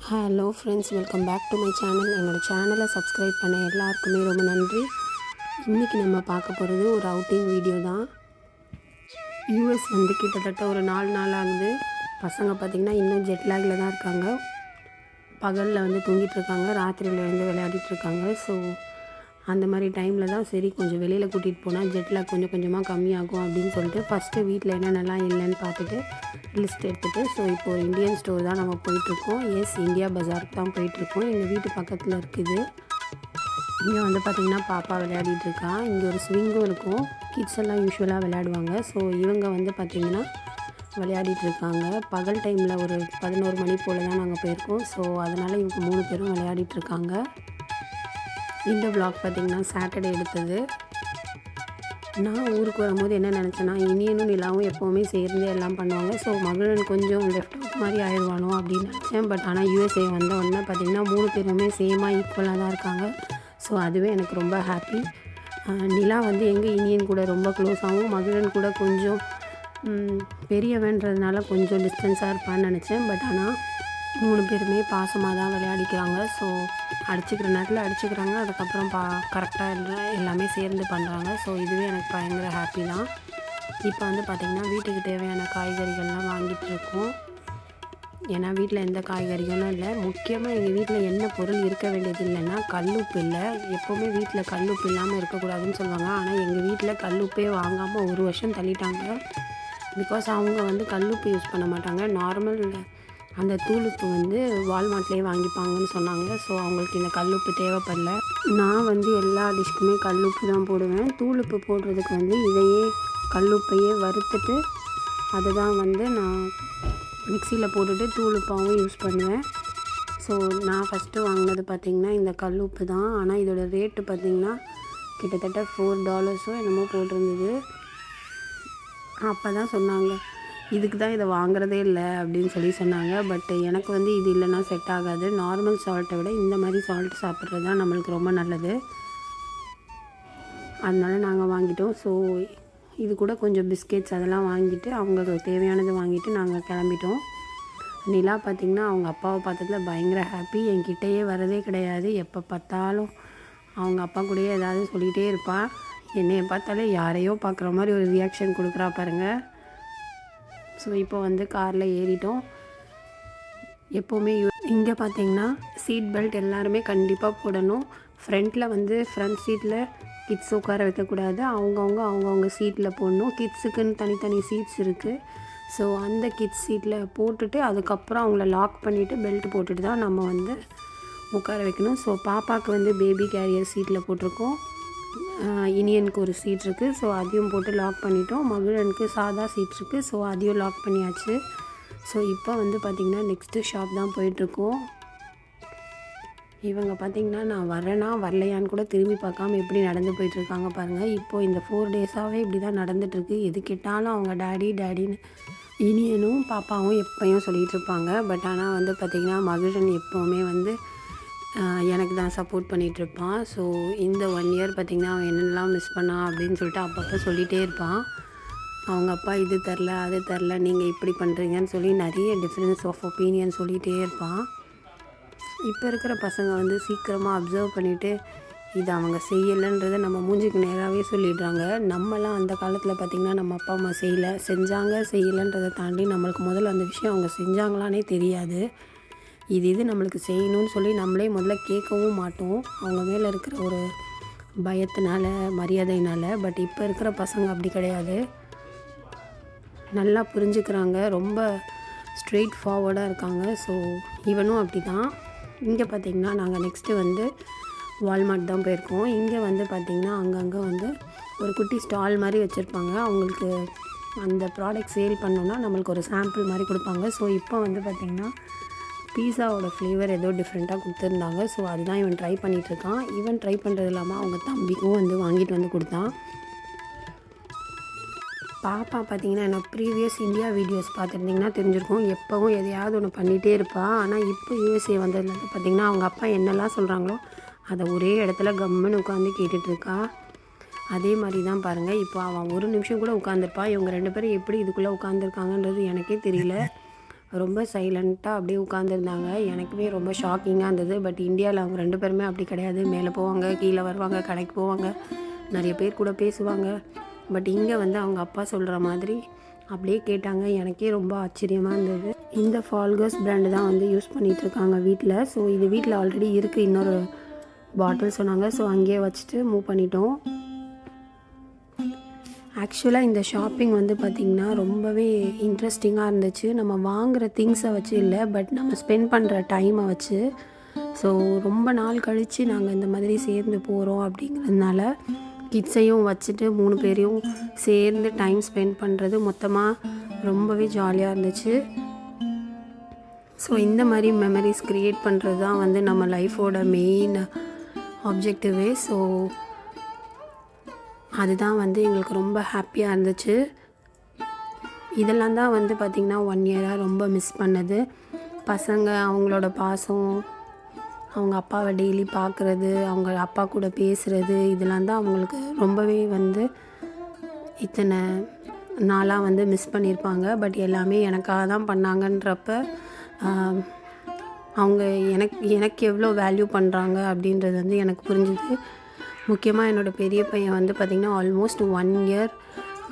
Hello friends, welcome back to my channel. என்னோடய சேனலை subscribe பண்ண எல்லாருக்குமே ரொம்ப நன்றி. இன்றைக்கி நம்ம பார்க்க போகிறது ஒரு அவுட்டிங் வீடியோ தான். யூஎஸ் கிட்டத்தட்ட ஒரு 4 நாள் ஆகுது. பசங்க பார்த்திங்கன்னா இன்னும் ஜெட்லாகில் தான் இருக்காங்க. பகலில் தூங்கிட்டுருக்காங்க, ராத்திரியில் விளையாடிட்டுருக்காங்க. ஸோ அந்த மாதிரி டைமில் தான் சரி கொஞ்சம் வெளியில் கூட்டிகிட்டு போனால் ஜெட்லாக் கொஞ்சம் கொஞ்சமாக கம்மியாகும் அப்படின்னு சொல்லிட்டு ஃபஸ்ட்டு வீட்டில் என்னென்னலாம் இல்லைன்னு பார்த்துட்டு லிஸ்ட் எடுத்துகிட்டு ஸோ இப்போ ஒரு இந்தியன் ஸ்டோர் தான் நம்ம போயிட்டுருக்கோம். இந்தியா பஜாருக்கு தான் போயிட்டுருக்கோம். எங்கள் வீட்டு பக்கத்தில் இருக்குது. இங்கே பார்த்திங்கன்னா பாப்பா விளையாடிட்டுருக்கா. இங்கே ஒரு ஸ்விங்கும் இருக்கும். கிட்ஸ் எல்லாம் யூஸ்வலாக விளையாடுவாங்க. ஸோ இவங்க பார்த்திங்கன்னா விளையாடிட்டுருக்காங்க. பகல் டைமில் ஒரு 11 மணி போல் தான் நாங்கள் போயிருக்கோம். ஸோ அதனால் இவங்க 3 பேரும் விளையாடிட்டுருக்காங்க. இந்த vlog பார்த்திங்கன்னா சாட்டர்டே எடுத்தது. நான் ஊருக்கு வரும்போது என்ன நினச்சேன்னா, இனியனும் நிலாவும் எப்போவுமே சேர்ந்து எல்லாம் பண்ணுவாங்க. ஸோ மகளன் கொஞ்சம் லெஃப்ட் அவுட் மாதிரி ஆயிடுவானோ அப்படின்னு நினச்சேன். பட் ஆனால் யூஎஸ்ஏ வந்த உடனே பார்த்திங்கன்னா 3 பேருமே சேமாக ஈக்குவலாக தான் இருக்காங்க. ஸோ அதுவே எனக்கு ரொம்ப ஹாப்பி. நிலா எங்கள் இனியன் கூட ரொம்ப க்ளோஸாகவும், மகளன் கூட கொஞ்சம் பெரியவன்றதுனால கொஞ்சம் டிஸ்டன்ஸாக இருப்பான்னு நினச்சேன். பட் ஆனால் 3 பேருமே பாசமாக தான் விளையாடிக்கிறாங்க. ஸோ அடிச்சுக்கிற நேரத்தில் அடிச்சுக்கிறாங்க. அதுக்கப்புறம் கரெக்டாக எல்லாமே சேர்ந்து பண்ணுறாங்க. ஸோ இதுவே எனக்கு பயங்கர ஹாப்பி தான். இப்போ பார்த்திங்கன்னா வீட்டுக்கு தேவையான காய்கறிகள்லாம் வாங்கிட்டுருக்கோம். ஏன்னா வீட்டில் எந்த காய்கறிகளும் இல்லை. முக்கியமாக எங்கள் வீட்டில் என்ன பொருள் இருக்க வேண்டியது இல்லைன்னா கல்லுப்பு இல்லை. எப்போவுமே வீட்டில் கல்லுப்பு இல்லாமல் இருக்கக்கூடாதுன்னு சொல்லுவாங்க. ஆனால் எங்கள் வீட்டில் கல்லுப்பே வாங்காமல் 1 வருஷம் தள்ளிட்டாங்க. பிகாஸ் அவங்க கல்லுப்பு யூஸ் பண்ண மாட்டாங்க. நார்மல் அந்த தூளுப்பு வால்மார்ட்லேயே வாங்கிப்பாங்கன்னு சொன்னாங்க. ஸோ அவங்களுக்கு இந்த கல்லுப்பு தேவைப்படல. நான் எல்லா டிஷ்க்குமே கல்லுப்பு தான் போடுவேன். தூளுப்பு போடுறதுக்கு இதையே கல்லுப்பையே வறுத்துட்டு அதை தான் நான் மிக்சியில் போட்டுட்டு தூளுப்பாகவும் யூஸ் பண்ணுவேன். ஸோ நான் ஃபஸ்ட்டு வாங்கினது பார்த்திங்கன்னா இந்த கல்லுப்பு தான். ஆனால் இதோடய ரேட்டு பார்த்திங்கன்னா கிட்டத்தட்ட $4 என்னமோ போட்டிருந்தது. அப்போ தான் சொன்னாங்க, இதுக்கு தான் இதை வாங்குறதே இல்லை அப்படின்னு சொன்னாங்க. பட் எனக்கு இது இல்லைன்னா செட் ஆகாது. நார்மல் சால்ட்டை விட இந்த மாதிரி சால்ட் சாப்பிட்றது தான் நம்மளுக்கு ரொம்ப நல்லது. அதனால் நாங்கள் வாங்கிட்டோம். ஸோ இது கூட கொஞ்சம் பிஸ்கெட்ஸ் அதெல்லாம் வாங்கிட்டு அவங்களுக்கு தேவையானது வாங்கிட்டு நாங்கள் கிளம்பிட்டோம். நிலா பார்த்திங்கன்னா அவங்க அப்பாவை பார்த்ததில் பயங்கர ஹாப்பி. என்கிட்டயே வரதே கிடையாது. எப்போ பார்த்தாலும் அவங்க அப்பா கூடயே ஏதாவது சொல்லிகிட்டே இருப்பாள். என்னையை பார்த்தாலே யாரையோ பார்க்குற மாதிரி ஒரு ரியாக்ஷன் கொடுக்குறா பாருங்கள். ஸோ இப்போ காரில் ஏறிட்டோம். எப்போவுமே இங்கே பார்த்திங்கன்னா சீட் பெல்ட் எல்லாருமே கண்டிப்பாக போடணும். ஃப்ரண்ட்டில் ஃப்ரண்ட் சீட்டில் கிட்ஸ் உட்கார வைக்கக்கூடாது. அவங்கவுங்க சீட்டில் போடணும். கிட்ஸுக்குன்னு தனித்தனி சீட்ஸ் இருக்குது. ஸோ அந்த கிட்ஸ் சீட்டில் போட்டுட்டு அதுக்கப்புறம் அவங்கள லாக் பண்ணிவிட்டு பெல்ட் போட்டுட்டு தான் நம்ம உட்கார வைக்கணும். ஸோ பாப்பாவுக்கு பேபி கேரியர் சீட்டில் போட்டிருக்கோம். இனியனுக்கு ஒரு சீட் இருக்குது. ஸோ அதையும் போட்டு லாக் பண்ணிட்டோம். மகளனுக்கு சாதா சீட் இருக்குது. ஸோ அதையும் லாக் பண்ணியாச்சு. ஸோ இப்போ பார்த்திங்கன்னா நெக்ஸ்ட்டு ஷாப் தான் போயிட்டுருக்கோம். இவங்க பார்த்திங்கன்னா நான் வரேனா வரலையான்னு கூட திரும்பி பார்க்காம எப்படி நடந்து போயிட்டுருக்காங்க பாருங்கள். இப்போது இந்த 4 டேஸாகவே இப்படி தான் நடந்துகிட்ருக்கு. எது கேட்டாலும் அவங்க டேடின்னு இனியனும் பாப்பாவும் எப்போயும் சொல்லிகிட்டு இருப்பாங்க. பட் ஆனால் பார்த்திங்கன்னா மகளன் எப்போவுமே எனக்கு தான் சப்போர்ட் பண்ணிகிட்ருப்பான். ஸோ இந்த 1 இயர் பார்த்திங்கன்னா அவன் என்னென்னலாம் மிஸ் பண்ணான் அப்படின்னு சொல்லிட்டு அப்பப்போ சொல்லிகிட்டே இருப்பான். அவங்க அப்பா இது தரல அது தரல, நீங்கள் இப்படி பண்ணுறீங்கன்னு சொல்லி நிறைய டிஃப்ரென்ஸ் ஆஃப் ஒப்பீனியன் சொல்லிகிட்டே இருப்பான். இப்போ இருக்கிற பசங்க சீக்கிரமாக அப்சர்வ் பண்ணிவிட்டு இது அவங்க செய்யலைன்றதை நம்ம மூஞ்சிக்கு நேராகவே சொல்லிடுறாங்க. நம்மலாம் அந்த காலத்தில் பார்த்திங்கன்னா நம்ம அப்பா அம்மா செஞ்சாங்க செய்யலைன்றதை தாண்டி நம்மளுக்கு முதல்ல அந்த விஷயம் அவங்க செஞ்சாங்களானே தெரியாது. இது நம்மளுக்கு செய்யணும்னு சொல்லி நம்மளே முதல்ல கேட்கவும் மாட்டோம், அவங்க மேலே இருக்கிற ஒரு பயத்தினால மரியாதையினால். பட் இப்போ இருக்கிற பசங்க அப்படி கிடையாது. நல்லா புரிஞ்சுக்கிறாங்க, ரொம்ப ஸ்ட்ரெயிட் ஃபார்வர்டாக இருக்காங்க. ஸோ இவனும் அப்படி தான். இங்கே பார்த்திங்கன்னா நாங்கள் நெக்ஸ்ட்டு வால்மார்ட் தான் போயிருக்கோம். இங்கே பார்த்திங்கன்னா அங்கங்கே ஒரு குட்டி ஸ்டால் மாதிரி வச்சுருப்பாங்க. அவங்களுக்கு அந்த ப்ராடக்ட் சேல் பண்ணோன்னா நம்மளுக்கு ஒரு சாம்பிள் மாதிரி கொடுப்பாங்க. ஸோ இப்போ பார்த்திங்கன்னா பீஸாவோட ஃப்ளேவர் ஏதோ டிஃப்ரெண்ட்டாக கொடுத்துருந்தாங்க. ஸோ அதுதான் இவன் ட்ரை பண்ணிகிட்ருக்கான். இவன் ட்ரை பண்ணுறது இல்லாமல் அவங்க தம்பிக்கும் வாங்கிட்டு கொடுத்தான். பாப்பா பார்த்திங்கன்னா என்னோட ப்ரீவியஸ் இந்தியா வீடியோஸ் பார்த்துருந்திங்கன்னா தெரிஞ்சிருக்கும். எப்போவும் எதையாவது ஒன்று பண்ணிகிட்டே இருப்பாள். ஆனால் இப்போ யூஎஸ்ஏ வந்ததுலேருந்து பார்த்திங்கன்னா அவங்க அப்பா என்னெல்லாம் சொல்கிறாங்களோ அதை ஒரே இடத்துல கம்முன்னு உட்காந்து கேட்டுட்ருக்கா. அதே மாதிரி தான் பாருங்கள். இப்போ அவன் ஒரு நிமிஷம் கூட உட்காந்துருப்பா. இவங்க 2 பேரும் எப்படி இதுக்குள்ளே உட்காந்துருக்காங்கன்றது எனக்கே தெரியல. ரொம்ப சைலண்ட்டாக அப்படியே உட்காந்துருந்தாங்க. எனக்குமே ரொம்ப ஷாக்கிங்காக இருந்தது. பட் இந்தியாவில் அவங்க 2 பேருமே அப்படி கிடையாது. மேலே போவாங்க, கீழே வருவாங்க, கடைக்கு போவாங்க, நிறைய பேர் கூட பேசுவாங்க. பட் இங்கே வந்து அவங்க அப்பா சொல்கிற மாதிரி அப்படியே கேட்டாங்க. எனக்கே ரொம்ப ஆச்சரியமாக இருந்தது. இந்த ஃபால்கஸ் பிராண்டு தான் வந்து யூஸ் பண்ணிகிட்ருக்காங்க வீட்டில். ஸோ இது வீட்டில் ஆல்ரெடி இருக்குது, இன்னொரு பாட்டில் சொன்னாங்க. ஸோ அங்கேயே வச்சுட்டு மூவ் பண்ணிட்டோம். ஆக்சுவலாக இந்த ஷாப்பிங் வந்து பார்த்திங்கன்னா ரொம்பவே இன்ட்ரெஸ்டிங்காக இருந்துச்சு. நம்ம வாங்குகிற திங்ஸை வச்சு இல்லை, பட் நம்ம ஸ்பெண்ட் பண்ணுற டைமை வச்சு. ஸோ ரொம்ப நாள் கழித்து நாங்கள் இந்த மாதிரி சேர்ந்து போகிறோம் அப்படிங்கிறதுனால கிட்ஸையும் வச்சுட்டு 3 பேரையும் சேர்ந்து டைம் ஸ்பெண்ட் பண்ணுறது மொத்தமாக ரொம்பவே ஜாலியாக இருந்துச்சு. ஸோ இந்த மாதிரி மெமரிஸ் க்ரியேட் பண்ணுறது தான் வந்து நம்ம லைஃபோட மெயின் ஆப்ஜெக்டிவே. ஸோ அதுதான் வந்து எங்களுக்கு ரொம்ப ஹாப்பியாக இருந்துச்சு. இதெல்லாம் தான் வந்து பார்த்திங்கன்னா 1 இயராக ரொம்ப மிஸ் பண்ணது. பசங்க அவங்களோட பாசம், அவங்க அப்பாவை டெய்லி பார்க்குறது, அவங்க அப்பா கூட பேசுகிறது, இதெல்லாம் தான் அவங்களுக்கு ரொம்பவே வந்து இத்தனை நாளாக வந்து மிஸ் பண்ணியிருப்பாங்க. பட் எல்லாமே எனக்காக தான் பண்ணாங்கன்றப்ப அவங்க எனக்கு எவ்வளோ வேல்யூ பண்ணுறாங்க அப்படின்றது வந்து எனக்கு புரிஞ்சுது. முக்கியமாக என்னோடய பெரிய பையன் வந்து பார்த்திங்கன்னா ஆல்மோஸ்ட் 1 இயர்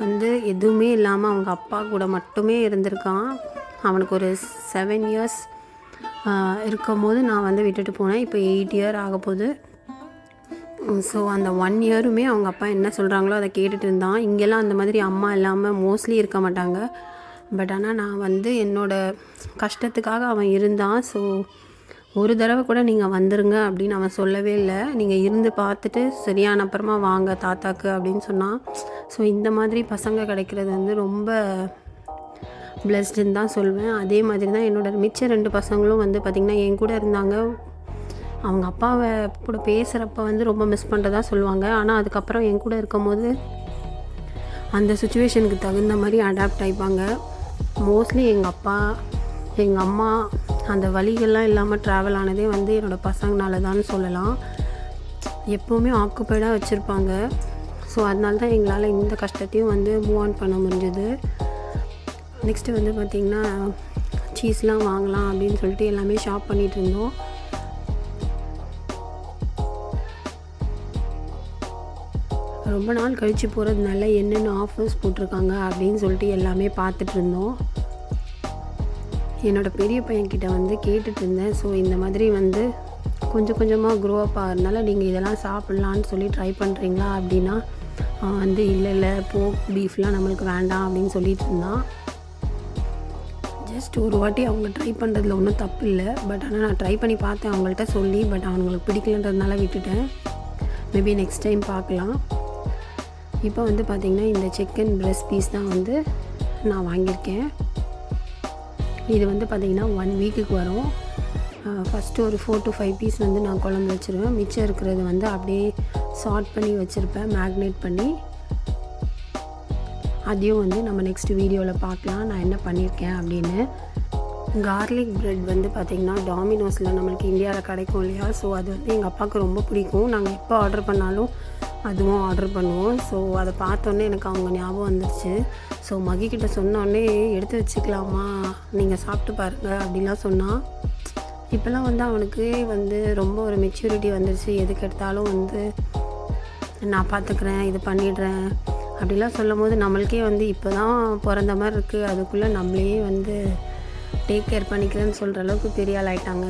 வந்து எதுவுமே இல்லாமல் அவங்க அப்பா கூட மட்டுமே இருந்திருக்கான். அவனுக்கு ஒரு 7 இயர்ஸ் இருக்கும் போது நான் வந்து விட்டுட்டு போனேன். இப்போ 8 இயர் ஆக போகுது. ஸோ அந்த 1 இயருமே அவங்க அப்பா என்ன சொல்கிறாங்களோ அதை கேட்டுட்டு இருந்தான். இங்கெல்லாம் அந்த மாதிரி அம்மா இல்லாமல் மோஸ்ட்லி இருக்க மாட்டாங்க. பட் ஆனால் நான் வந்து என்னோடய கஷ்டத்துக்காக அவன் இருந்தான். ஸோ ஒரு தடவை கூட நீங்கள் வந்துருங்க அப்படின்னு அவன் சொல்லவே இல்லை. நீங்கள் இருந்து பார்த்துட்டு சரியான அப்புறமா வாங்க தாத்தாக்கு அப்படின்னு சொன்னான். ஸோ இந்த மாதிரி பசங்க கிடைக்கிறது வந்து ரொம்ப பிளெஸ்டுன்னு தான் சொல்வேன். அதே மாதிரி தான் என்னோடய மிச்ச 2 பசங்களும் வந்து பார்த்திங்கன்னா என் கூட இருந்தாங்க. அவங்க அப்பாவை கூட பேசுகிறப்ப வந்து ரொம்ப மிஸ் பண்ணுறதா சொல்லுவாங்க. ஆனால் அதுக்கப்புறம் என் கூட இருக்கும் போது அந்த சுச்சுவேஷனுக்கு தகுந்த மாதிரி அடாப்ட் ஆகிப்பாங்க. மோஸ்ட்லி எங்கள் அப்பா எங்கள் அம்மா அந்த வழிகள்லாம் இல்லாமல் ட்ராவல் ஆனதே வந்து என்னோடய பசங்கனால தான் சொல்லலாம். எப்போவுமே ஆக்குப்பைடாக வச்சுருப்பாங்க. ஸோ அதனால தான் எங்களால் இந்த கஷ்டத்தையும் வந்து மூவ் ஆன் பண்ண முடிஞ்சது. நெக்ஸ்ட்டு வந்து பார்த்திங்கன்னா சீஸ்லாம் வாங்கலாம் அப்படின்னு சொல்லிட்டு எல்லாமே ஷாப் பண்ணிகிட்டு இருந்தோம். ரொம்ப நாள் கழித்து போகிறதுனால என்னென்ன ஆஃபர்ஸ் போட்டிருக்காங்க அப்படின்னு சொல்லிட்டு எல்லாமே பார்த்துட்டு இருந்தோம். என்னோடய பெரிய பையன்கிட்ட வந்து கேட்டுட்டு இருந்தேன். ஸோ இந்த மாதிரி வந்து கொஞ்சம் கொஞ்சமாக க்ரோ அப் ஆகிறதுனால நீங்கள் இதெல்லாம் சாப்பிட்லான்னு சொல்லி ட்ரை பண்ணுறீங்களா அப்படின்னா வந்து இல்லை போக் பீஃப்லாம் நம்மளுக்கு வேண்டாம் அப்படின்னு சொல்லிட்டு இருந்தான். ஜஸ்ட் ஒரு வாட்டி அவங்க ட்ரை பண்ணுறதுல ஒன்றும் தப்பு இல்லை. பட் ஆனால் நான் ட்ரை பண்ணி பார்த்தேன் அவங்கள்ட்ட சொல்லி. பட் அவங்களுக்கு பிடிக்கலன்றதுனால விட்டுட்டேன். மேபி நெக்ஸ்ட் டைம் பார்க்கலாம். இப்போ வந்து பார்த்திங்கன்னா இந்த சிக்கன் பிரெஸ்ட் பீஸ் தான் வந்து நான் வாங்கியிருக்கேன். இது வந்து பார்த்திங்கன்னா 1 வீக்குக்கு வரும். ஃபஸ்ட்டு ஒரு 4 to 5 பீஸ் வந்து நான் குழம்பு வச்சுருவேன். மிச்சம் இருக்கிறது வந்து அப்படியே சார்ட் பண்ணி வச்சுருப்பேன், மேக்னேட் பண்ணி. அதையும் வந்து நம்ம நெக்ஸ்ட் வீடியோவில் பார்க்கலாம் நான் என்ன பண்ணியிருக்கேன் அப்படின்னு. கார்லிக் ப்ரெட் வந்து பார்த்திங்கன்னா டாமினோஸில் நம்மளுக்கு இந்தியாவில் கிடைக்கும் இல்லையா. ஸோ அது வந்து எங்கள் அப்பாவுக்கு ரொம்ப பிடிக்கும். நாங்கள் எப்போ ஆர்டர் பண்ணாலும் அதுவும் ஆர்டர் பண்ணுவோம். ஸோ அதை பார்த்தோன்னே எனக்கு அவங்க ஞாபகம் வந்துருச்சு. ஸோ மகிக்கிட்ட சொன்னோடனே எடுத்து வச்சுக்கலாமா, நீங்கள் சாப்பிட்டு பாருங்கள் அப்படின்லாம் சொன்னான். இப்போல்லாம் வந்து அவனுக்கு வந்து ரொம்ப ஒரு மெச்சூரிட்டி வந்துருச்சு. எதுக்கு எடுத்தாலும் வந்து நான் பார்த்துக்கிறேன், இது பண்ணிடுறேன் அப்படிலாம் சொல்லும் போது நம்மளுக்கே வந்து இப்போ தான் பிறந்த மாதிரி இருக்குது. அதுக்குள்ளே நம்மளையே வந்து டேக் கேர் பண்ணிக்கிறேன்னு சொல்கிற அளவுக்கு பெரிய ஆள் ஆகிட்டாங்க.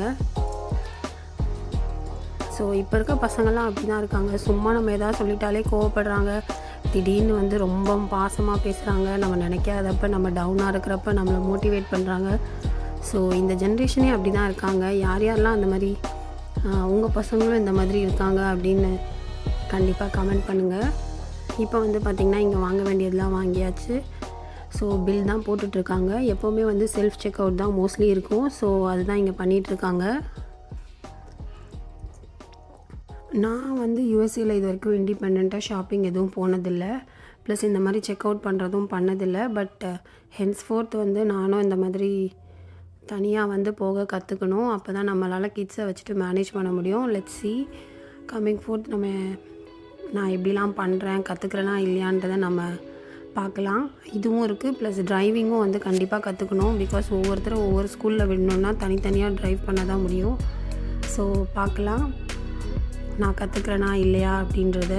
ஸோ இப்போ இருக்க பசங்கள்லாம் அப்படி தான் இருக்காங்க. சும்மா நம்ம எதாவது சொல்லிட்டாலே கோவப்படுறாங்க. திடீர்னு வந்து ரொம்ப பாசமாக பேசுகிறாங்க. நம்ம நினைக்காதப்ப நம்ம டவுனாக இருக்கிறப்ப நம்மளை மோட்டிவேட் பண்ணுறாங்க. ஸோ இந்த ஜென்ரேஷனே அப்படி தான் இருக்காங்க. யாரெல்லாம் அந்த மாதிரி உங்கள் பசங்களும் இந்த மாதிரி இருக்காங்க அப்படின்னு கண்டிப்பாக கமெண்ட் பண்ணுங்கள். இப்போ வந்து பார்த்திங்கன்னா இங்கே வாங்க வேண்டியதெல்லாம் வாங்கியாச்சு. ஸோ பில் தான் போட்டுட்ருக்காங்க. எப்போவுமே வந்து செல்ஃப் செக் அவுட் தான் மோஸ்ட்லி இருக்கும். ஸோ அதுதான் இங்கே பண்ணிகிட்ருக்காங்க. நான் வந்து யூஎஸ்ஏயில் இது வரைக்கும் இண்டிபெண்ட்டாக ஷாப்பிங் எதுவும் போனதில்லை. ப்ளஸ் இந்த மாதிரி செக் அவுட் பண்ணுறதும் பண்ணதில்லை. பட் ஹென்ஸ்ஃபோர்த் வந்து நானும் இந்த மாதிரி தனியாக வந்து போக கற்றுக்கணும். அப்போ தான் நம்மளால் கிட்ஸை வச்சுட்டு மேனேஜ் பண்ண முடியும். லெட்ஸ் சி கம்மிங் ஃபோர்த் நான் எப்படிலாம் பண்ணுறேன், கற்றுக்குறேனா இல்லையான்றதை நம்ம பார்க்கலாம். இதுவும் இருக்குது. ப்ளஸ் டிரைவிங்கும் வந்து கண்டிப்பாக கற்றுக்கணும். பிகாஸ் ஒவ்வொருத்தரும் ஒவ்வொரு ஸ்கூலில் விடணுன்னா தனித்தனியாக ட்ரைவ் பண்ண தான் முடியும். ஸோ பார்க்கலாம் நான் கற்றுக்கிறேனா இல்லையா அப்படின்றத.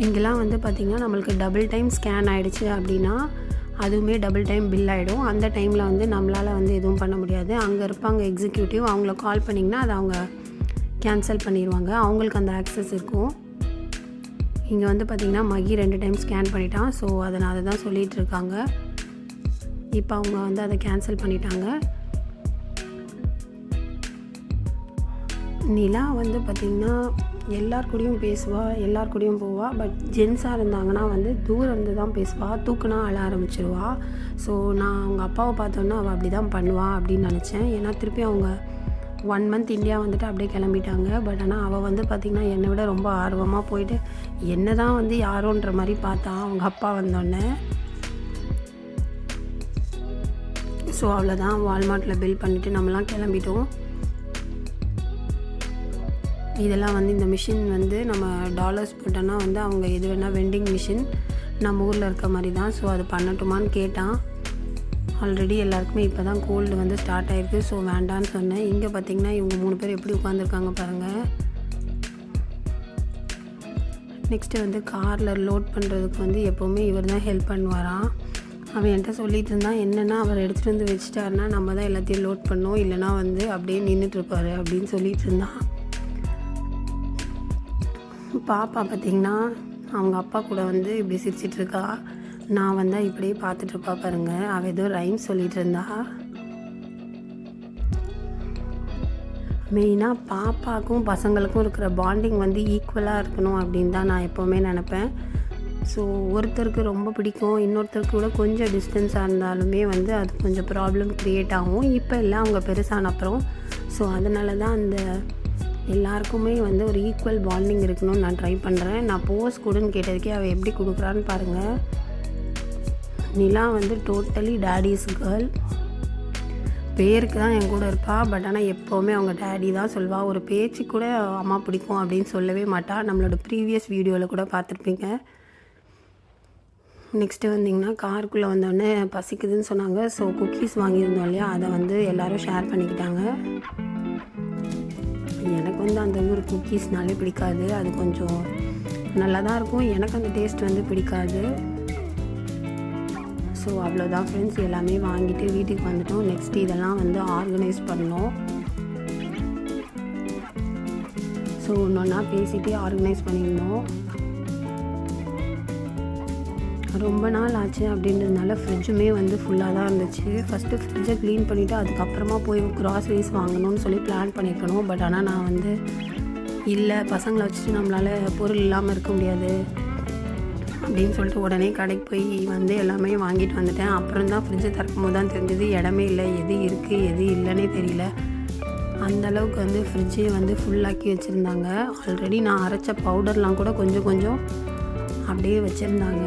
இங்கெல்லாம் வந்து பார்த்திங்கன்னா நம்மளுக்கு டபுள் டைம் ஸ்கேன் ஆகிடுச்சு அப்படின்னா அதுவுமே டபுள் டைம் பில் ஆகிடும். அந்த டைமில் வந்து நம்மளால் வந்து எதுவும் பண்ண முடியாது. அங்கே இருப்பாங்க எக்ஸிக்யூட்டிவ், அவங்கள கால் பண்ணிங்கன்னா அதை அவங்க கேன்சல் பண்ணிடுவாங்க. அவங்களுக்கு அந்த ஆக்சஸ் இருக்கும். இங்கே வந்து பார்த்திங்கன்னா மகி 2 டைம் ஸ்கேன் பண்ணிட்டான். ஸோ அதை தான் சொல்லிகிட்ருக்காங்க. இப்போ அவங்க வந்து அதை கேன்சல் பண்ணிட்டாங்க. நிலா வந்து பார்த்திங்கன்னா எல்லார் கூடயும் பேசுவா, எல்லார் கூடயும் போவா. பட் ஜென்ஸாக இருந்தாங்கன்னா வந்து தூரம் இருந்து தான் பேசுவா, தூக்குனா அழ ஆரம்பிச்சிடுவா. ஸோ நான் அவங்க அப்பாவை பார்த்தோன்னா அவள் அப்படி தான் பண்ணுவா அப்படின்னு நினச்சேன். ஏன்னா திருப்பி அவங்க 1 மந்த் இந்தியா வந்துட்டு அப்படியே கிளம்பிட்டாங்க. பட் ஆனால் அவள் வந்து பார்த்திங்கன்னா என்னை விட ரொம்ப ஆர்வமாக போயிட்டு என்ன தான் வந்து யாரோன்ற மாதிரி பார்த்தா அவங்க அப்பா வந்தோடனே. ஸோ அவ்வளோதான், வால்மார்ட்டில் பில் பண்ணிவிட்டு நம்மலாம் கிளம்பிட்டோம். இதெல்லாம் வந்து இந்த மிஷின் வந்து நம்ம டாலர்ஸ் போட்டோன்னா வந்து அவங்க எது வேணால் வெண்டிங் மிஷின் நம்ம ஊரில் இருக்க மாதிரி தான். ஸோ அது பண்ணட்டுமான்னு கேட்டான். ஆல்ரெடி எல்லாருக்குமே இப்போ தான் கோல்டு வந்து ஸ்டார்ட் ஆகிருக்கு. ஸோ வேண்டான்னு சொன்னேன். இங்கே பார்த்திங்கன்னா இவங்க 3 பேர் எப்படி உட்காந்துருக்காங்க பாருங்கள். நெக்ஸ்ட்டு வந்து காரில் லோட் பண்ணுறதுக்கு வந்து எப்போவுமே இவர் தான் ஹெல்ப் பண்ணுவாராம். அவன் என்கிட்ட சொல்லிகிட்டு இருந்தான், என்னென்னா அவர் எடுத்துகிட்டு வந்து வச்சுட்டாருன்னா நம்ம தான் எல்லாத்தையும் லோட் பண்ணோம், இல்லைனா வந்து அப்படியே நின்றுட்டுருப்பார் அப்படின்னு சொல்லிகிட்டு இருந்தான். பாப்பா பார்த்திங்கன்னா அவங்க அப்பா கூட வந்து இப்படி சிரிச்சிட்ருக்கா. நான் வந்தால் இப்படியே பார்த்துட்ருப்பா பாருங்கள். அவள் ஏதோ ரைம் சொல்லிகிட்டு இருந்தா. மெயினாக பாப்பாவுக்கும் பசங்களுக்கும் இருக்கிற பாண்டிங் வந்து ஈக்குவலாக இருக்கணும் அப்படின்னு தான் நான் எப்போவுமே நினப்பேன். ஸோ ஒருத்தருக்கு ரொம்ப பிடிக்கும், இன்னொருத்தருக்கு கூட கொஞ்சம் டிஸ்டன்ஸாக இருந்தாலுமே வந்து அது கொஞ்சம் ப்ராப்ளம் க்ரியேட் ஆகும். இப்போ எல்லாம் அவங்க பெருசான அப்புறம். ஸோ அதனால தான் அந்த எல்லாருக்குமே வந்து ஒரு ஈக்குவல் பாண்டிங் இருக்கணும்னு நான் ட்ரை பண்ணுறேன். நான் போஸ் கொடுன்னு கேட்டதுக்கே அவள் எப்படி கொடுக்குறான்னு பாருங்கள். நிலா வந்து டோட்டலி டேடிஸ் கேர்ள். பேருக்கு தான் என் கூட இருப்பாள். பட் ஆனால் எப்போவுமே அவங்க டேடி தான் சொல்வாள். ஒரு பேச்சு கூட அம்மா பிடிக்கும் அப்படின்னு சொல்லவே மாட்டாள். நம்மளோட ப்ரீவியஸ் வீடியோவில் கூட பார்த்துருப்பீங்க. நெக்ஸ்ட்டு வந்திங்கன்னா காருக்குள்ளே வந்தோடனே பசிக்குதுன்னு சொன்னாங்க. ஸோ குக்கீஸ் வாங்கியிருந்தோம் இல்லையா, அதை வந்து எல்லோரும் ஷேர் பண்ணிக்கிட்டாங்க. எனக்கு வந்து அந்த ஊர் குக்கீஸ்னாலே பிடிக்காது. அது கொஞ்சம் நல்லா தான் இருக்கும், எனக்கு அந்த டேஸ்ட் வந்து பிடிக்காது. ஸோ அவ்வளோதான் ஃப்ரெண்ட்ஸ், எல்லாமே வாங்கிட்டு வீட்டுக்கு வந்துட்டோம். நெக்ஸ்ட்டு இதெல்லாம் வந்து ஆர்கனைஸ் பண்ணோம். ஸோ ஒன்றா பேசிகிட்டே ஆர்கனைஸ் பண்ணியிருந்தோம். ரொம்ப நாள் ஆச்சு அப்படின்றதுனால ஃப்ரிட்ஜுமே வந்து ஃபுல்லாக தான் இருந்துச்சு. ஃபஸ்ட்டு ஃப்ரிட்ஜை க்ளீன் பண்ணிவிட்டு அதுக்கப்புறமா போய் க்ராசரிஸ் வாங்கணும்னு சொல்லி பிளான் பண்ணியிருக்கணும். பட் ஆனால் நான் வந்து இல்லை, பசங்களை வச்சுட்டு நம்மளால் பொருள் இல்லாமல் இருக்க முடியாது அப்படின்னு சொல்லிட்டு உடனே கடைக்கு போய் வந்து எல்லாமே வாங்கிட்டு வந்துட்டேன். அப்புறம் தான் ஃப்ரிட்ஜை திறக்கும் போது தான் தெரிஞ்சது இடமே இல்லை, எது இருக்குது எது இல்லைன்னே தெரியல. அந்தளவுக்கு வந்து ஃப்ரிட்ஜே வந்து ஃபுல்லாக்கி வச்சுருந்தாங்க. ஆல்ரெடி நான் அரைச்ச பவுடர்லாம் கூட கொஞ்சம் கொஞ்சம் அப்படியே வச்சுருந்தாங்க.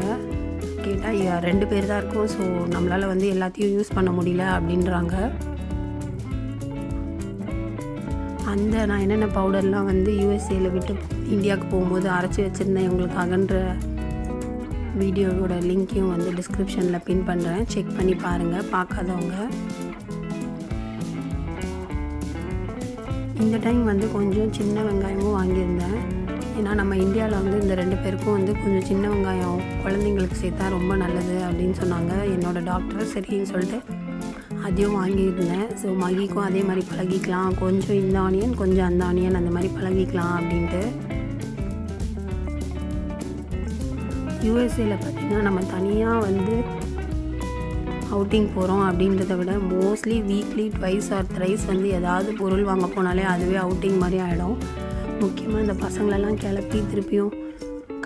கேட்டால் 2 பேர் தான் இருக்கும், ஸோ நம்மளால் வந்து எல்லாத்தையும் யூஸ் பண்ண முடியல அப்படின்றாங்க. நான் என்னென்ன பவுடர்லாம் வந்து யூஎஸ்ஏயில் விட்டு இந்தியாவுக்கு போகும்போது அரைச்சி வச்சுருந்தேன் இவங்களுக்காகன்ற வீடியோவோட லிங்க்கையும் வந்து டிஸ்கிரிப்ஷனில் பின் பண்ணுறேன், செக் பண்ணி பாருங்கள் பார்க்காதவங்க. இந்த டைம் வந்து கொஞ்சம் சின்ன வெங்காயமும் வாங்கியிருந்தேன். ஏன்னா நம்ம இந்தியாவில் வந்து இந்த 2 பேருக்கும் வந்து கொஞ்சம் சின்ன வெங்காயம் குழந்தைங்களுக்கு சேர்த்தா ரொம்ப நல்லது அப்படின்னு சொன்னாங்க என்னோடய டாக்டர். சரின்னு சொல்லிட்டு அதையும் வாங்கியிருந்தேன். ஸோ மகிக்கும் அதே மாதிரி பழகிக்கலாம், கொஞ்சம் இந்த ஆனியன் கொஞ்சம் அந்த ஆனியன் அந்த மாதிரி பழகிக்கலாம் அப்படின்ட்டு. யூஎஸ்ஏயில் பார்த்திங்கன்னா நம்ம தனியாக வந்து அவுட்டிங் போகிறோம் அப்படின்றத விட மோஸ்ட்லி வீக்லி 2 or 3 வந்து ஏதாவது பொருள் வாங்க போனாலே அதுவே அவுட்டிங் மாதிரி ஆகிடும். முக்கியமாக இந்த பசங்களெல்லாம் கிளப்பி திருப்பியும்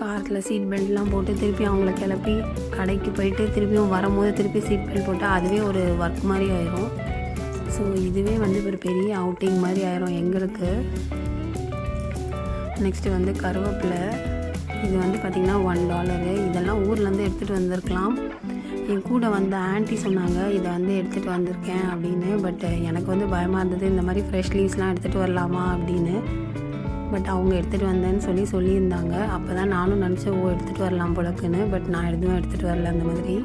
காரில் சீட் பெல்ட்லாம் போட்டு திருப்பி அவங்கள கிளப்பி கடைக்கு போயிட்டு திருப்பியும் வரும்போது திருப்பி சீட் பெல்ட் போட்டால் அதுவே ஒரு ஒர்க் மாதிரி ஆயிரும். ஸோ இதுவே வந்து ஒரு பெரிய அவுட்டிங் மாதிரி ஆயிரும் எங்களுக்கு. நெக்ஸ்ட்டு வந்து கருவேப்பிலை, இது வந்து பார்த்திங்கன்னா $1. இதெல்லாம் ஊர்லேருந்து எடுத்துகிட்டு வந்திருக்கலாம். என் கூட வந்த ஆன்ட்டி சொன்னாங்க இதை வந்து எடுத்துகிட்டு வந்திருக்கேன் அப்படின்னு. பட் எனக்கு வந்து பயமாக இருந்தது, இந்த மாதிரி ஃப்ரெஷ் லீவ்ஸ்லாம் எடுத்துகிட்டு வரலாமா அப்படின்னு. பட் அவங்க எடுத்துகிட்டு வந்தேன்னு சொல்லியிருந்தாங்க. அப்போ தான் நானும் நினச்சேன் எடுத்துகிட்டு வரலாம் போலக்குன்னு. பட் நான் எதுவும் எடுத்துகிட்டு வரல. அந்த மாதிரி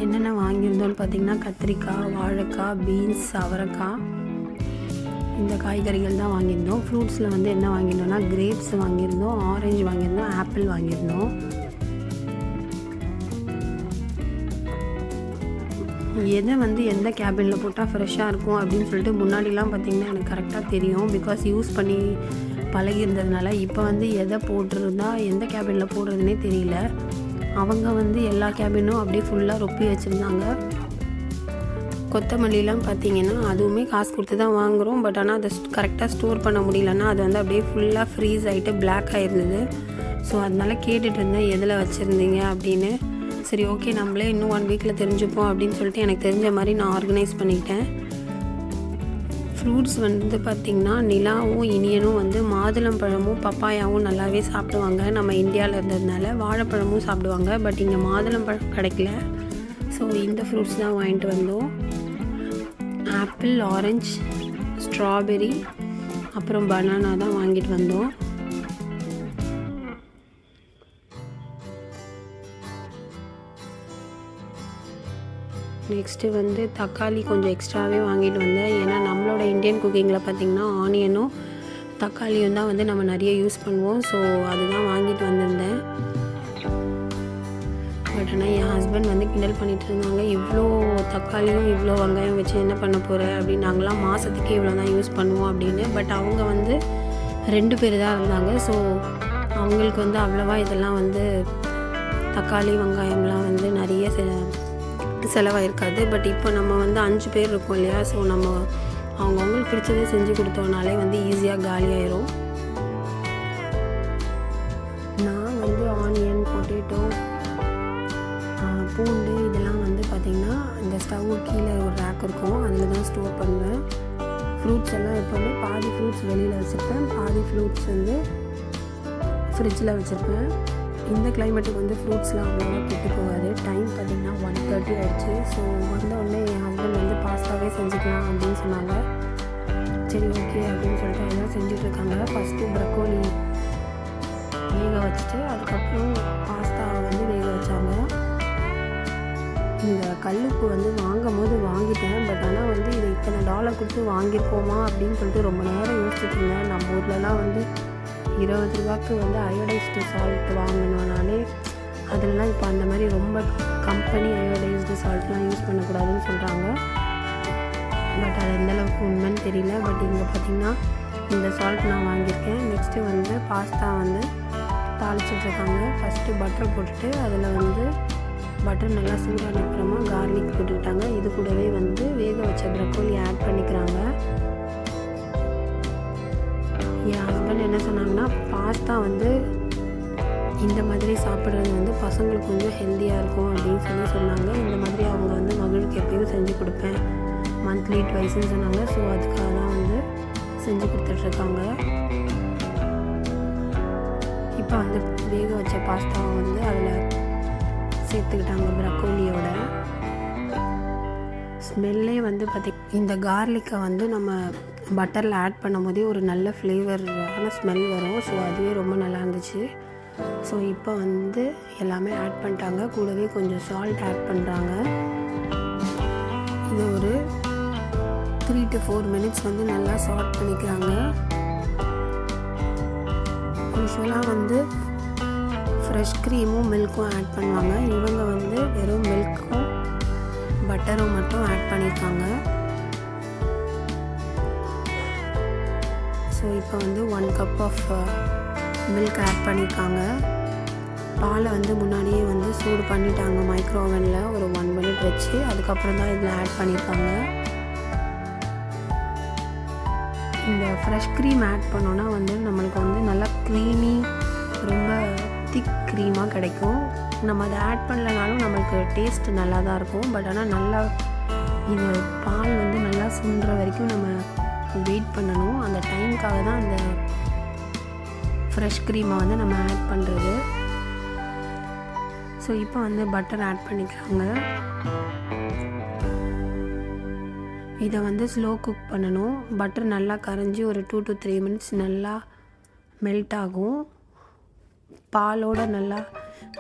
என்னென்ன வாங்கியிருந்தோன்னு பார்த்திங்கன்னா கத்திரிக்காய், வாழைக்காய், பீன்ஸ், அவரைக்காய், இந்த காய்கறிகள் தான் வாங்கியிருந்தோம். ஃப்ரூட்ஸில் வந்து என்ன வாங்கியிருந்தோம்னா கிரேப்ஸ் வாங்கியிருந்தோம், ஆரஞ்சு வாங்கியிருந்தோம், ஆப்பிள் வாங்கியிருந்தோம். எதை வந்து எந்த கேபினில் போட்டால் ஃப்ரெஷ்ஷாக இருக்கும் அப்படின்னு சொல்லிட்டு முன்னாடிலாம் பார்த்திங்கன்னா எனக்கு கரெக்டாக தெரியும். பிகாஸ் யூஸ் பண்ணி பழகிருந்ததுனால இப்போ வந்து எதை போட்டுருந்தா எந்த கேபினில் போடுறதுனே தெரியல. அவங்க வந்து எல்லா கேபினும் அப்படியே ஃபுல்லாக ரொப்பி வச்சுருந்தாங்க. கொத்தமல்லிலாம் பார்த்திங்கன்னா அதுவுமே காசு கொடுத்து தான் வாங்குகிறோம். பட் ஆனால் அதை கரெக்டாக ஸ்டோர் பண்ண முடியலன்னா அது வந்து அப்படியே ஃபுல்லாக ஃப்ரீஸ் ஆகிட்டு பிளாக் ஆகிருந்தது. ஸோ அதனால் கேட்டுட்டு இருந்தேன் எதில் வச்சுருந்தீங்க அப்படின்னு. சரி ஓகே, நம்மளே இன்னும் 1 வீக்கில் தெரிஞ்சுப்போம் அப்படின்னு சொல்லிட்டு எனக்கு தெரிஞ்ச மாதிரி நான் ஆர்கனைஸ் பண்ணிக்கிட்டேன். ஃப்ரூட்ஸ் வந்து பார்த்திங்கன்னா நிலாவும் இனியனும் வந்து மாதுளம்பழமும் பப்பாயாவும் நல்லாவே சாப்பிடுவாங்க. நம்ம இந்தியாவில் இருந்ததுனால வாழைப்பழமும் சாப்பிடுவாங்க. பட் இங்கே மாதுளம்பழம் கிடைக்கல. ஸோ இந்த ஃப்ரூட்ஸ் தான் வாங்கிட்டு வந்தோம். ஆப்பிள், ஆரஞ்சு, ஸ்ட்ராபெரி, அப்புறம் பனானா தான் வாங்கிட்டு வந்தோம். நெக்ஸ்ட்டு வந்து தக்காளி கொஞ்சம் எக்ஸ்ட்ராவே வாங்கிட்டு வந்தேன். ஏன்னா நம்மளோட இந்தியன் குக்கிங்கில் பார்த்திங்கன்னா ஆனியனும் தக்காளியும் தான் வந்து நம்ம நிறைய யூஸ் பண்ணுவோம். ஸோ அதுதான் வாங்கிட்டு வந்திருந்தேன். பட் ஆனால் என் ஹஸ்பண்ட் வந்து கிண்டல் பண்ணிகிட்டு இருந்தாங்க, இவ்வளோ தக்காளியும் இவ்வளோ வெங்காயம் வச்சு என்ன பண்ண போகிற அப்படின்னு. நாங்களாம் மாதத்துக்கே இவ்வளோ தான் யூஸ் பண்ணுவோம் அப்படின்னு. பட் அவங்க வந்து 2 பேர் தான் இருந்தாங்க. ஸோ அவங்களுக்கு வந்து அவ்வளோவா இதெல்லாம் வந்து தக்காளி வெங்காயம்லாம் வந்து நிறைய செலவாயிருக்காது. பட் இப்போ நம்ம வந்து 5 பேர் இருக்கோம் இல்லையா. ஸோ நம்ம அவங்கவுங்களுக்கு பிடிச்சதே செஞ்சு கொடுத்தோம்னாலே வந்து ஈஸியாக காலியாயிரும். நான் வந்து ஆனியன், பொட்டேட்டோ, பூண்டு இதெல்லாம் வந்து பார்த்திங்கன்னா இந்த ஸ்டவ்வு கீழே ஒரு ரேக் இருக்கும், அதில் தான் ஸ்டோர் பண்ணுவேன். ஃப்ரூட்ஸ் எல்லாம் எப்போவுமே பாதி ஃப்ரூட்ஸ் வெளியில் வச்சுருப்பேன், பாதி ஃப்ரூட்ஸ் வந்து ஃப்ரிட்ஜில் வச்சுருப்பேன். இந்த கிளைமேட்டுக்கு வந்து ஃப்ரூட்ஸ்லாம் அவ்வளோவா கெட்டு போகாது. டைம் பார்த்திங்கன்னா 1:30 ஆகிடுச்சு. ஸோ வந்தோடனே என் ஹஸ்பண்ட் வந்து பாஸ்தாவே செஞ்சுக்கலாம் அப்படின்னு சொன்னாங்க. சரி ஓகே அப்படின்னு சொல்லிட்டு எல்லாம் செஞ்சிட்ருக்காங்க. ஃபஸ்ட்டு ப்ரக்கோலி வேக வச்சுட்டு அதுக்கப்புறம் பாஸ்தாவை வந்து வேக வச்சாங்க. இந்த கல்லுப்பு வந்து வாங்கும் போது வாங்கிட்டேன். பட் ஆனால் வந்து இது இத்தனை $1 கொடுத்து வாங்கியிருக்கோமா அப்படின்னு சொல்லிட்டு ரொம்ப நேரம் யோசிச்சுட்டு இருந்தேன். நம்ம ஊர்லலாம் வந்து 20 ரூபாய்க்கு வந்து அயோடைஸ்டு சால்ட் வாங்கினோனாலே அதெல்லாம் இப்போ அந்த மாதிரி ரொம்ப கம்பெனி அயோடைஸ்டு சால்ட்லாம் யூஸ் பண்ணக்கூடாதுன்னு சொல்கிறாங்க. பட் அது எந்தளவுக்கு உண்மைன்னு தெரியல. பட் இங்கே பார்த்திங்கன்னா இந்த சால்ட் நான் வாங்கியிருக்கேன். நெக்ஸ்ட்டு வந்து பாஸ்தா வந்து தாளிச்சிட்ருக்காங்க. ஃபஸ்ட்டு பட்டர் போட்டுட்டு அதில் வந்து பட்டர் நல்லா சூடான அப்புறமா கார்லிக் போட்டுக்கிட்டாங்க. இது கூடவே வந்து வேக வச்ச ப்ரக்கோலி ஆட் பண்ணிக்கிறாங்க. என் ஹஸ்பண்ட் என்ன சொன்னாங்கன்னா பாஸ்தா வந்து இந்த மாதிரி சாப்பிட்றது வந்து பசங்களுக்கு கொஞ்சம் ஹெல்த்தியாக இருக்கும் அப்படின்னு சொன்னாங்க. இந்த மாதிரி அவங்க வந்து மகளுக்கு எப்பயும் செஞ்சு கொடுப்பேன், மந்த்லி ட்வைஸ்ன்னு சொன்னாங்க. ஸோ அதுக்காக தான் வந்து செஞ்சு கொடுத்துட்ருக்காங்க. இப்போ வந்து வேக வச்ச பாஸ்தாவை வந்து அதில் சேர்த்துக்கிட்டாங்க ப்ரக்கோலியோட. ஸ்மெல்லே வந்து இந்த கார்லிக்கை வந்து நம்ம பட்டரில் ஆட் பண்ணும் போதே ஒரு நல்ல ஃப்ளேவரான ஸ்மெல் வரும். ஸோ அதுவே ரொம்ப நல்லா இருந்துச்சு. ஸோ இப்போ வந்து எல்லாமே ஆட் பண்ணிட்டாங்க. கூடவே கொஞ்சம் சால்ட் ஆட் பண்ணுறாங்க. இது ஒரு 3 to 4 மினிட்ஸ் வந்து நல்லா சால்ட் பண்ணிக்கிறாங்க. யூஸ்வலாக வந்து ஃப்ரெஷ் க்ரீமும் மில்க்கும் ஆட் பண்ணுவாங்க. இவங்க வந்து வெறும் மில்க்கும் பட்டரும் மட்டும் ஆட் பண்ணியிருக்காங்க. ஸோ இப்போ வந்து 1 கப் ஆஃப் மில்க் ஆட் பண்ணியிருக்காங்க. பாலை வந்து முன்னாடியே வந்து சூடு பண்ணிட்டாங்க மைக்ரோ ஓவனில் ஒரு 1 மினிட் வச்சு. அதுக்கப்புறம் தான் இதில் ஆட் பண்ணியிருக்காங்க. இந்த ஃப்ரெஷ் க்ரீம் ஆட் பண்ணோன்னா வந்து நம்மளுக்கு வந்து நல்லா க்ரீமி, ரொம்ப திக் க்ரீமாக கிடைக்கும். நம்ம அதை ஆட் பண்ணலனாலும் நம்மளுக்கு டேஸ்ட் நல்லா தான் இருக்கும். பட் ஆனால் நல்லா இது பால் வந்து நல்லா சுண்டுற வரைக்கும் நம்ம வெயிட் பண்ணணும். அந்த டைமுக்காக தான் அந்த ஃப்ரெஷ் க்ரீமை வந்து நம்ம ஆட் பண்ணுறது. ஸோ இப்போ வந்து பட்டர் ஆட் பண்ணிக்கிறாங்க. இதை வந்து ஸ்லோ குக் பண்ணணும். பட்டர் நல்லா கரைஞ்சி ஒரு 2 to 3 minutes நல்லா மெல்ட் ஆகும். பாலோடு நல்லா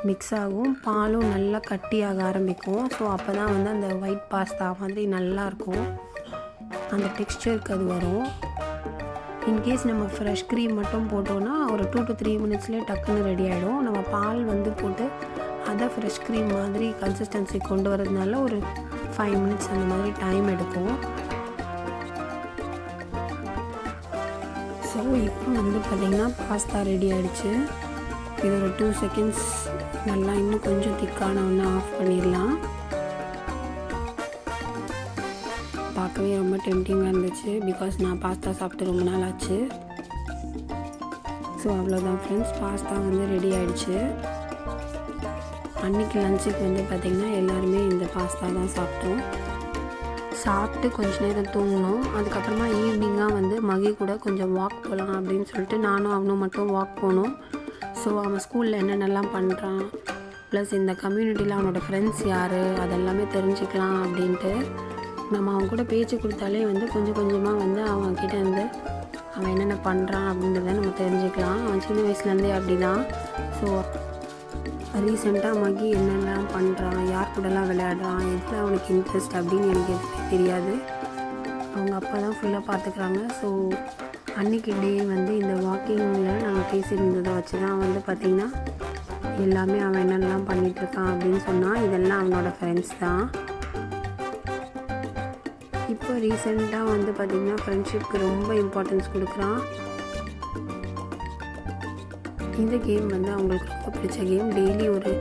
மிக்ஸ் ஆகும். பாலும் நல்லா கட்டியாக ஆரம்பிக்கும். ஸோ அப்போ தான் வந்து அந்த ஒயிட் பாஸ்தா மாதிரி நல்லாயிருக்கும். அந்த டெக்ஸ்சருக்கு அது வரும். இன்கேஸ் நம்ம ஃப்ரெஷ் க்ரீம் மட்டும் போட்டோன்னா ஒரு 2 to 3 minutesலேயே டக்குன்னு ரெடி ஆகிடும். நம்ம பால் வந்து போட்டு அதை ஃப்ரெஷ் க்ரீம் மாதிரி கன்சிஸ்டன்சி கொண்டு வரதுனால ஒரு 5 minutes அந்த மாதிரி டைம் எடுக்கும். ஸோ இப்போ வந்து பார்த்திங்கன்னா பாஸ்தா ரெடி ஆகிடுச்சு. இது ஒரு 2 seconds நல்லா இன்னும் கொஞ்சம் திக்கான ஒன்று ஆஃப் பண்ணிடலாம். பார்க்கவே ரொம்ப டெம்டிங்காக இருந்துச்சு. பிகாஸ் நான் பாஸ்தா சாப்பிட்டு ரொம்ப நாள் ஆச்சு. ஸோ அவ்வளோதான் ஃப்ரெண்ட்ஸ், பாஸ்தா வந்து ரெடி ஆகிடுச்சு. அன்றைக்கி லஞ்சுக்கு வந்து பார்த்திங்கன்னா எல்லாருமே இந்த பாஸ்தா தான் சாப்பிட்டோம். சாப்பிட்டு கொஞ்சம் நேரம் தூங்கினோம். அதுக்கப்புறமா ஈவினிங்காக வந்து மகி கூட கொஞ்சம் வாக் போகலாம் அப்படின்னு சொல்லிட்டு நானும் அவனும் மட்டும் வாக் போனோம். ஸோ அவன் ஸ்கூலில் என்னென்னலாம் பண்ணுறான், ப்ளஸ் இந்த கம்யூனிட்டியில் அவனோட ஃப்ரெண்ட்ஸ் யார் அதெல்லாமே தெரிஞ்சுக்கலாம் அப்படின்ட்டு நம்ம அவன் கூட பேச்சு கொடுத்தாலே வந்து கொஞ்சம் கொஞ்சமாக வந்து அவன்கிட்ட இருந்து அவன் என்னென்ன பண்ணுறான் அப்படின்றத நம்ம தெரிஞ்சுக்கலாம். அவன் சின்ன வயசுலேருந்தே அப்படி தான். ஸோ ரீசெண்டாக மகி என்னெல்லாம் பண்ணுறான், யார் கூடலாம் விளையாடுறான், எதில் அவனுக்கு இன்ட்ரெஸ்ட் அப்படின்னு எனக்கு எதுவுமே தெரியாது. அவங்க அப்பா தான் ஃபுல்லாக பார்த்துக்குறாங்க. ஸோ அன்றைக்கி டே வந்து இந்த வாக்கிங்கில் நாங்கள் பேசியிருந்ததை வச்சு தான் வந்து பார்த்திங்கன்னா எல்லாமே அவன் என்னென்னலாம் பண்ணிகிட்ருக்கான் அப்படின்னு சொன்னால் இதெல்லாம் அவனோட ஃப்ரெண்ட்ஸ் தான். இப்போ ரீசெண்டாக வந்து பார்த்திங்கன்னா ஃப்ரெண்ட்ஷிப்க்கு ரொம்ப இம்பார்ட்டன்ஸ் கொடுக்குறான். இந்த கேம் வந்து அவங்களுக்கு ரொம்ப பிடிச்ச கேம். டெய்லி ஒரு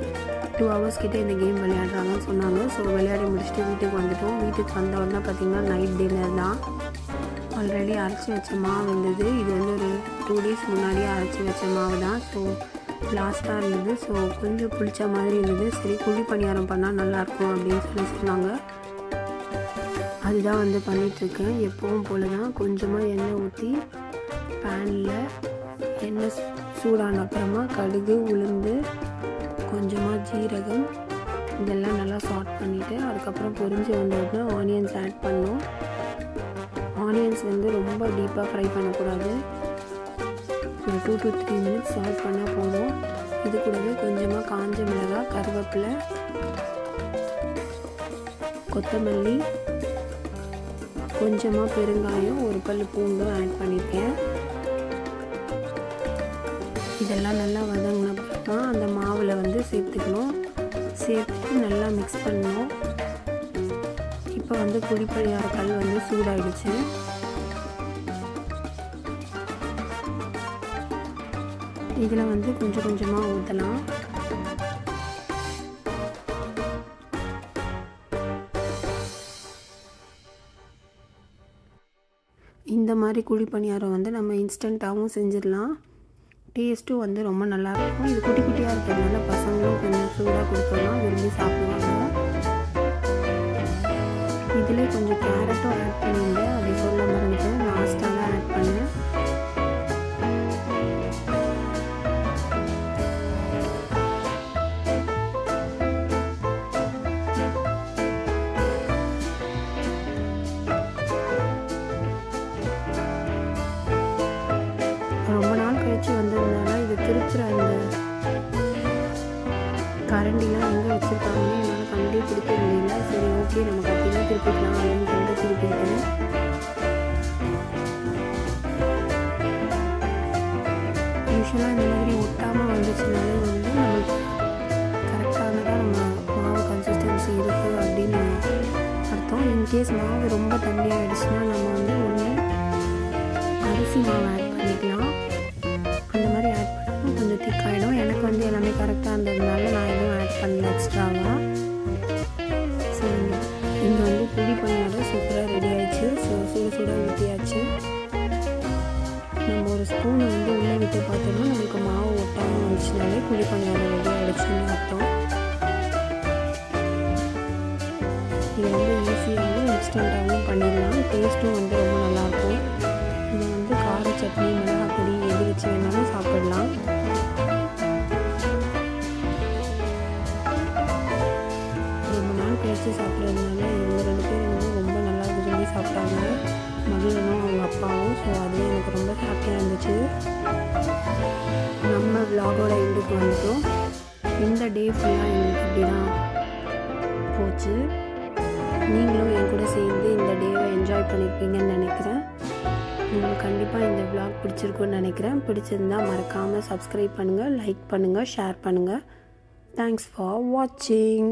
2 hours கிட்டே இந்த கேம் விளையாடுறாங்கன்னு சொன்னாங்க. ஸோ விளையாடி முடிச்சுட்டு வீட்டுக்கு வந்துட்டோம். வீட்டுக்கு வந்த உடனே பார்த்திங்கன்னா நைட் டின்னர் தான். ஆல்ரெடி அரைச்சி வச்ச மாவு இருந்தது. இது வந்து ஒரு 2 days முன்னாடியே அரைச்சி வச்ச மாவு தான். ஸோ லாஸ்ட்டாக இருந்தது. ஸோ கொஞ்சம் புளிச்ச மாதிரி இருந்தது. சரி குழி பணியாரம் பண்ணால் நல்லாயிருக்கும் அப்படின்னு சொல்லி சொன்னாங்க. அதுதான் வந்து பண்ணிகிட்ருக்கேன். எப்பவும் போல் தான் கொஞ்சமாக எண்ணெய் ஊற்றி பேனில் எண்ணெய் சூடான அப்புறமா கடுகு, உளுந்து, கொஞ்சமாக ஜீரகம் இதெல்லாம் நல்லா சாட் பண்ணிவிட்டு அதுக்கப்புறம் பொரிஞ்சு வந்தோடனே ஆனியன்ஸ் ஆட் பண்ணோம். ஆனியன்ஸ் வந்து ரொம்ப டீப்பாக ஃப்ரை பண்ணக்கூடாது. ஒரு 2 to 3 minutes சால்ட் பண்ணால் போதும். இது கூடவே கொஞ்சமாக காஞ்ச மிளகாய், கருவேப்பிலை, கொத்தமல்லி, கொஞ்சமாக பெருங்காயம், ஒரு பல் பூண்டும் ஆட் பண்ணியிருக்கேன். இதெல்லாம் நல்லா வதங்கின அப்புறமா அந்த மாவில் வந்து சேர்த்துக்கணும். சேர்த்து நல்லா மிக்ஸ் பண்ணணும். இப்போ வந்து குழிப்பணியார கல் வந்து சூடாகிடுச்சு. இதில் வந்து கொஞ்சம் கொஞ்சமாக ஊற்றலாம். இந்த மாதிரி குழி பணியாரம் வந்து நம்ம இன்ஸ்டண்ட்டாகவும் செஞ்சிடலாம். டேஸ்ட்டும் வந்து ரொம்ப நல்லாயிருக்கும். இது குட்டி குட்டியாக இருக்கிறதுனால பசங்களும் கொஞ்சம் சூடாக கொடுத்தோம்னா விரும்பி சாப்பிடுவாங்க. இதில் கொஞ்சம் கேரட்டும் ஆட் பண்ணியிருந்தேன். அதை சொல்ல மறந்துட்டேன். லாஸ்ட்டாக தான் ஆட் பண்ணேன். ரொம்ப நாள் கழிச்சு வந்ததுனால இது திருப்புற இந்த கரண்டிலாம் எங்கே வச்சுருக்காங்கன்னு என்னால் கண்டே பிடிக்க முடியல. சரி ஓகே நம்ம கட்டிலாம் திருப்பிக்கலாம் அப்படின்னு சொல்லிட்டு திருப்பிட்டேன். யூஸ்வலாக இந்த மாதிரி ஒட்டாமல் வந்துச்சுனாலே வந்து நம்மளுக்கு கரெக்டானதாக நம்ம மாவு கன்சிஸ்டன்சி இருக்குது அப்படின்னு அர்த்தம். இன்கேஸ் மாவு ரொம்ப தண்ணியாகிடுச்சுன்னா நம்ம வந்து ஒன்று அரிசி மாவு ஆட் பண்ணிக்கலாம். அந்த மாதிரி ஆட் பண்ணால் கொஞ்சம் திக்காகிடும். எனக்கு வந்து எல்லாமே கரெக்டாக இருந்ததுனால நான் எதுவும் ஆட் பண்ணல எக்ஸ்ட்ராவாக. ஸோ இங்கே வந்து குழி பணியாரம் சூப்பராக ரெடி ஆகிடுச்சு. ஸோ சுட சுட ஊற்றியாச்சு. நம்ம ஒரு ஸ்பூனை வந்து உள்ளே விட்டு பார்த்தோம்னா நம்மளுக்கு மாவு ஒட்டாமல் வந்துச்சுனாலே குழி பணியாரம் ரெடி ஆகிடுச்சுன்னு அர்த்தம். இது வந்து ஈஸியாகவும் இன்ஸ்டண்ட்டாகவும் பண்ணிடலாம். டேஸ்ட்டும் வந்து ரொம்ப நல்லாயிருக்கும். இதை வந்து கார சட்னி, மிளகாய் பொடி எது வச்சு வேணாலும் சாப்பிடலாம். ரொம்ப நாள் கழிச்சு சாப்பிட்றதுனால இவங்க 2 பேரும் ரொம்ப நல்லா விரும்பி சாப்பிட்டாங்க. வீட்டுக்கு வந்துட்டோம். இந்த டே ஃபுல்லாக எங்களுக்கு இப்படி தான் போச்சு. நீங்களும் என் கூட சேர்ந்து இந்த டேவை என்ஜாய் பண்ணியிருப்பீங்கன்னு நினைக்கிறேன். உங்களுக்கு கண்டிப்பாக இந்த vlog பிடிச்சிருக்குன்னு நினைக்கிறேன். பிடிச்சிருந்தா மறக்காமல் சப்ஸ்கிரைப் பண்ணுங்கள், லைக் பண்ணுங்கள், ஷேர் பண்ணுங்கள். தேங்க்ஸ் ஃபார் வாட்சிங்.